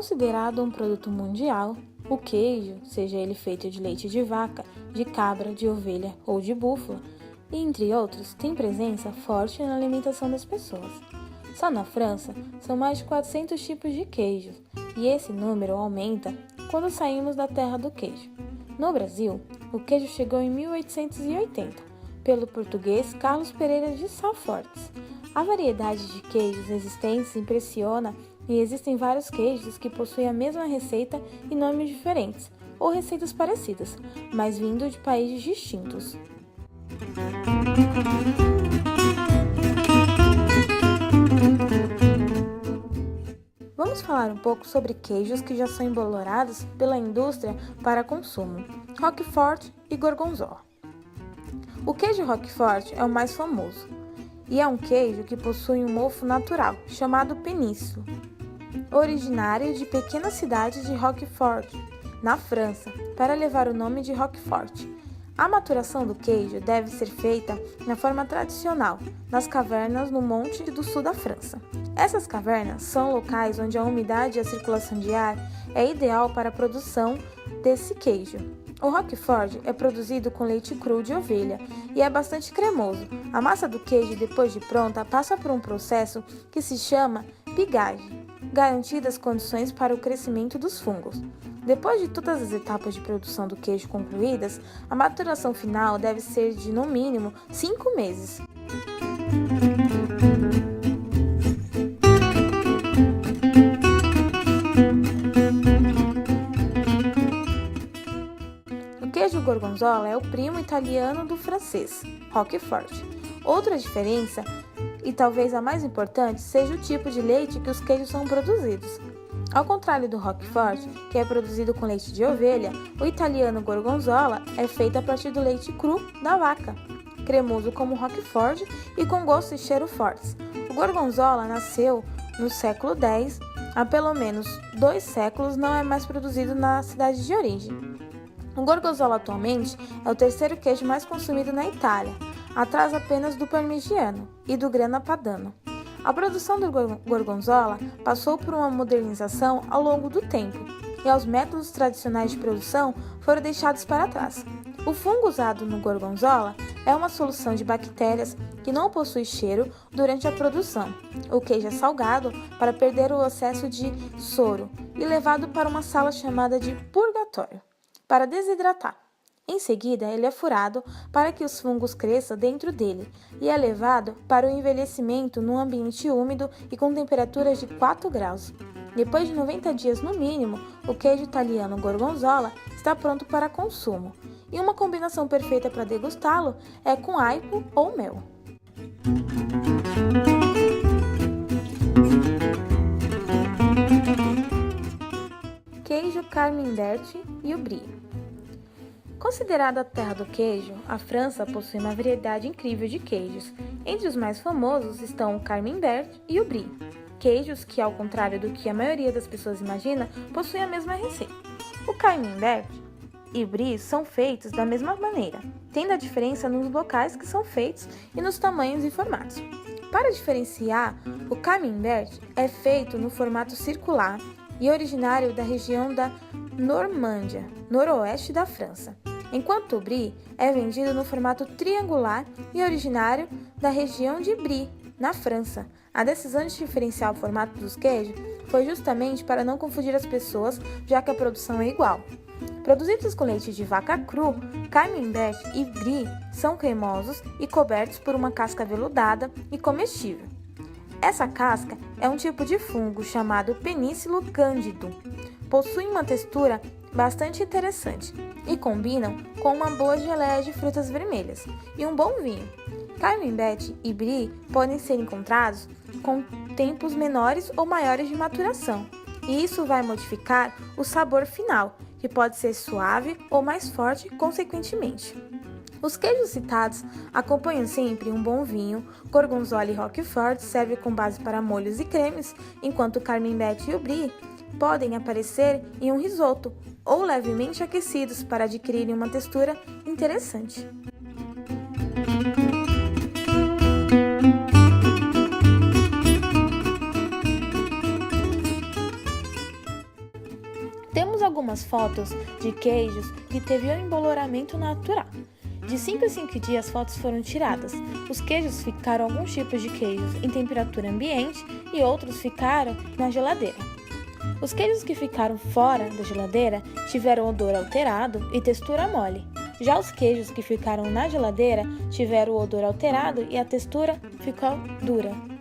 Considerado um produto mundial, o queijo, seja ele feito de leite de vaca, de cabra, de ovelha ou de búfala, e entre outros, tem presença forte na alimentação das pessoas. Só na França, são mais de 400 tipos de queijos, e esse número aumenta quando saímos da terra do queijo. No Brasil, o queijo chegou em 1880, pelo português Carlos Pereira de Sá Fortes. A variedade de queijos existentes impressiona e existem vários queijos que possuem a mesma receita e nomes diferentes, ou receitas parecidas, mas vindo de países distintos. Vamos falar um pouco sobre queijos que já são embolorados pela indústria para consumo, Roquefort e Gorgonzola. O queijo Roquefort é o mais famoso, e é um queijo que possui um mofo natural, chamado península, originário de pequena cidade de Roquefort, na França, para levar o nome de Roquefort. A maturação do queijo deve ser feita na forma tradicional, nas cavernas no monte do sul da França. Essas cavernas são locais onde a umidade e a circulação de ar é ideal para a produção desse queijo. O Roquefort é produzido com leite cru de ovelha e é bastante cremoso. A massa do queijo, depois de pronta, passa por um processo que se chama pigagem, garantindo as condições para o crescimento dos fungos. Depois de todas as etapas de produção do queijo concluídas, a maturação final deve ser de, no mínimo, 5 meses. O queijo gorgonzola é o primo italiano do francês, Roquefort. Outra diferença, e talvez a mais importante, seja o tipo de leite que os queijos são produzidos. Ao contrário do Roquefort, que é produzido com leite de ovelha, o italiano gorgonzola é feito a partir do leite cru da vaca, cremoso como o Roquefort e com gosto e cheiro fortes. O gorgonzola nasceu no século X, há pelo menos 2 séculos não é mais produzido na cidade de origem. O gorgonzola atualmente é o terceiro queijo mais consumido na Itália, atrás apenas do parmigiano e do grana padano. A produção do gorgonzola passou por uma modernização ao longo do tempo e os métodos tradicionais de produção foram deixados para trás. O fungo usado no gorgonzola é uma solução de bactérias que não possui cheiro durante a produção. O queijo é salgado para perder o excesso de soro e levado para uma sala chamada de purgatório, para desidratar. Em seguida, ele é furado para que os fungos cresçam dentro dele e é levado para o envelhecimento num ambiente úmido e com temperaturas de 4 graus. Depois de 90 dias no mínimo, o queijo italiano gorgonzola está pronto para consumo. E uma combinação perfeita para degustá-lo é com aipo ou mel. Queijo Camembert e o Brie. Considerada a terra do queijo, a França possui uma variedade incrível de queijos. Entre os mais famosos estão o Camembert e o Brie, queijos que, ao contrário do que a maioria das pessoas imagina, possuem a mesma receita. O Camembert e o Brie são feitos da mesma maneira, tendo a diferença nos locais que são feitos e nos tamanhos e formatos. Para diferenciar, o Camembert é feito no formato circular e originário da região da Normândia, noroeste da França, enquanto o Brie é vendido no formato triangular e originário da região de Brie, na França. A decisão de diferenciar o formato dos queijos foi justamente para não confundir as pessoas, já que a produção é igual. Produzidos com leite de vaca cru, Camembert e Brie são cremosos e cobertos por uma casca veludada e comestível. Essa casca é um tipo de fungo chamado Penicillium candidum. Possuem uma textura bastante interessante e combinam com uma boa geleia de frutas vermelhas e um bom vinho. Camembert e Brie podem ser encontrados com tempos menores ou maiores de maturação, e isso vai modificar o sabor final, que pode ser suave ou mais forte consequentemente. Os queijos citados acompanham sempre um bom vinho. Gorgonzola e Roquefort servem com base para molhos e cremes, enquanto o Camembert e o Brie podem aparecer em um risoto ou levemente aquecidos para adquirirem uma textura interessante. Temos algumas fotos de queijos que teve um emboloramento natural. De 5 em 5 dias, as fotos foram tiradas. Os queijos ficaram alguns tipos de queijos em temperatura ambiente e outros ficaram na geladeira. Os queijos que ficaram fora da geladeira tiveram odor alterado e textura mole. Já os queijos que ficaram na geladeira tiveram o odor alterado e a textura ficou dura.